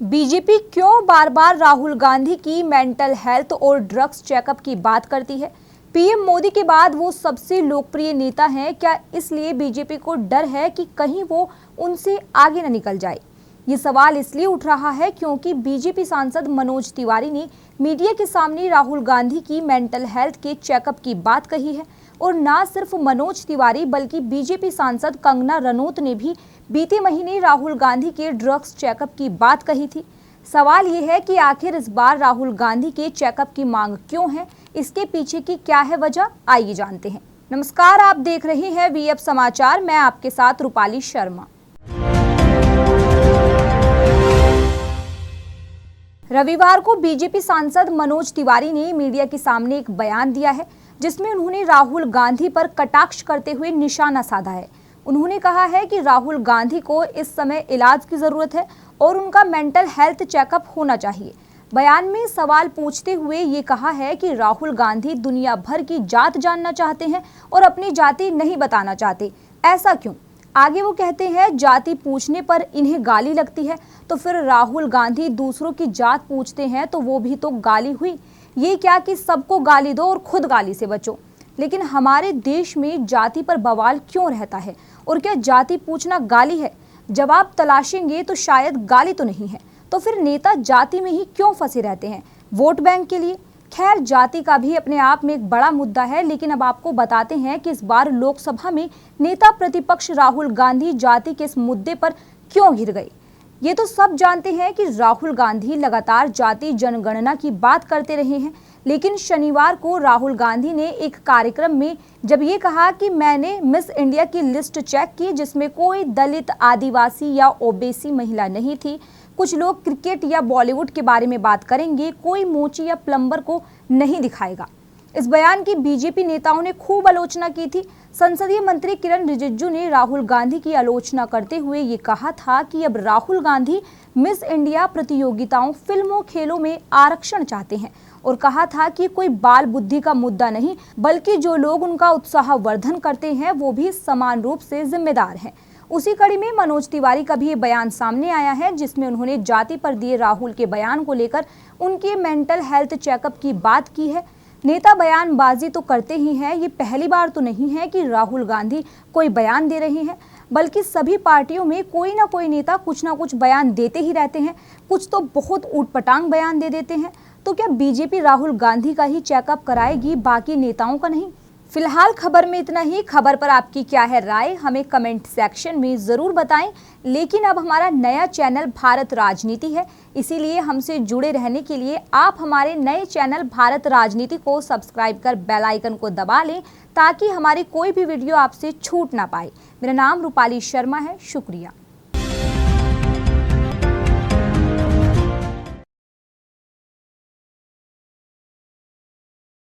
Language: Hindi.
बीजेपी क्यों बार बार राहुल गांधी की मेंटल हेल्थ और ड्रग्स चेकअप की बात करती है? पीएम मोदी के बाद वो सबसे लोकप्रिय नेता हैं। क्या इसलिए बीजेपी को डर है कि कहीं वो उनसे आगे न निकल जाए? ये सवाल इसलिए उठ रहा है क्योंकि बीजेपी सांसद मनोज तिवारी ने मीडिया के सामने राहुल गांधी की मेंटल हेल्थ के चेकअप की बात कही है। और ना सिर्फ मनोज तिवारी बल्कि बीजेपी सांसद कंगना रनौत ने भी बीते महीने राहुल गांधी के ड्रग्स चेकअप की बात कही थी। सवाल ये है कि आखिर इस बार राहुल गांधी के चेकअप की मांग क्यों है? इसके पीछे की क्या है वजह? आइए जानते हैं। नमस्कार, आप देख रहे हैं वीएफ समाचार। मैं आपके साथ रूपाली शर्मा। रविवार को बीजेपी सांसद मनोज तिवारी ने मीडिया के सामने एक बयान दिया है जिसमें उन्होंने राहुल गांधी पर कटाक्ष करते हुए निशाना साधा है। उन्होंने कहा है कि राहुल गांधी को इस समय इलाज की जरूरत है और उनका मेंटल हेल्थ चेकअप होना चाहिए। बयान में सवाल पूछते हुए ये कहा है कि राहुल गांधी दुनिया भर की जात जानना चाहते हैं और अपनी जाति नहीं बताना चाहते, ऐसा क्यों? आगे वो कहते हैं, जाति पूछने पर इन्हें गाली लगती है, तो फिर राहुल गांधी दूसरों की जात पूछते हैं तो वो भी तो गाली हुई। ये क्या कि सबको गाली दो और खुद गाली से बचो। लेकिन हमारे देश में जाति पर बवाल क्यों रहता है? और क्या जाति पूछना गाली है? जवाब तलाशेंगे तो शायद गाली तो नहीं है। तो फिर नेता जाति में ही क्यों फंसे रहते हैं? वोट बैंक के लिए? खैर, जाति का भी अपने आप में एक बड़ा मुद्दा है, लेकिन अब आपको बताते हैं कि इस बार लोकसभा में नेता प्रतिपक्ष राहुल गांधी जाति के इस मुद्दे पर क्यों घिर गए। ये तो सब जानते हैं कि राहुल गांधी लगातार जाति जनगणना की बात करते रहे हैं, लेकिन शनिवार को राहुल गांधी ने एक कार्यक्रम में जब ये कहा कि मैंने मिस इंडिया की लिस्ट चेक की जिसमें कोई दलित, आदिवासी या ओबीसी महिला नहीं थी। कुछ लोग क्रिकेट या बॉलीवुड के बारे में बात करेंगे, कोई मोची या प्लम्बर को नहीं दिखाएगा। इस बयान की बीजेपी नेताओं ने खूब आलोचना की थी। संसदीय मंत्री किरण रिजिजू ने राहुल गांधी की आलोचना करते हुए ये कहा था कि अब राहुल गांधी मिस इंडिया प्रतियोगिताओं, फिल्मों, खेलों में आरक्षण चाहते हैं और कहा था कि कोई बाल बुद्धि का मुद्दा नहीं, बल्कि जो लोग उनका उत्साहवर्धन करते हैं वो भी समान रूप से जिम्मेदार हैं। उसी कड़ी में मनोज तिवारी का भी ये बयान सामने आया है जिसमें उन्होंने जाति पर दिए राहुल के बयान को लेकर उनके मेंटल हेल्थ चेकअप की बात की है। नेता बयानबाजी तो करते ही हैं, ये पहली बार तो नहीं है कि राहुल गांधी कोई बयान दे रहे हैं, बल्कि सभी पार्टियों में कोई ना कोई नेता कुछ ना कुछ बयान देते ही रहते हैं। कुछ तो बहुत ऊटपटांग बयान दे देते हैं। तो क्या बीजेपी राहुल गांधी का ही चेकअप कराएगी, बाकी नेताओं का नहीं? फिलहाल खबर में इतना ही। खबर पर आपकी क्या है राय, हमें कमेंट सेक्शन में ज़रूर बताएं। लेकिन अब हमारा नया चैनल भारत राजनीति है, इसीलिए हमसे जुड़े रहने के लिए आप हमारे नए चैनल भारत राजनीति को सब्सक्राइब कर बेल आइकन को दबा लें ताकि हमारी कोई भी वीडियो आपसे छूट ना पाए। मेरा नाम रूपाली शर्मा है। शुक्रिया।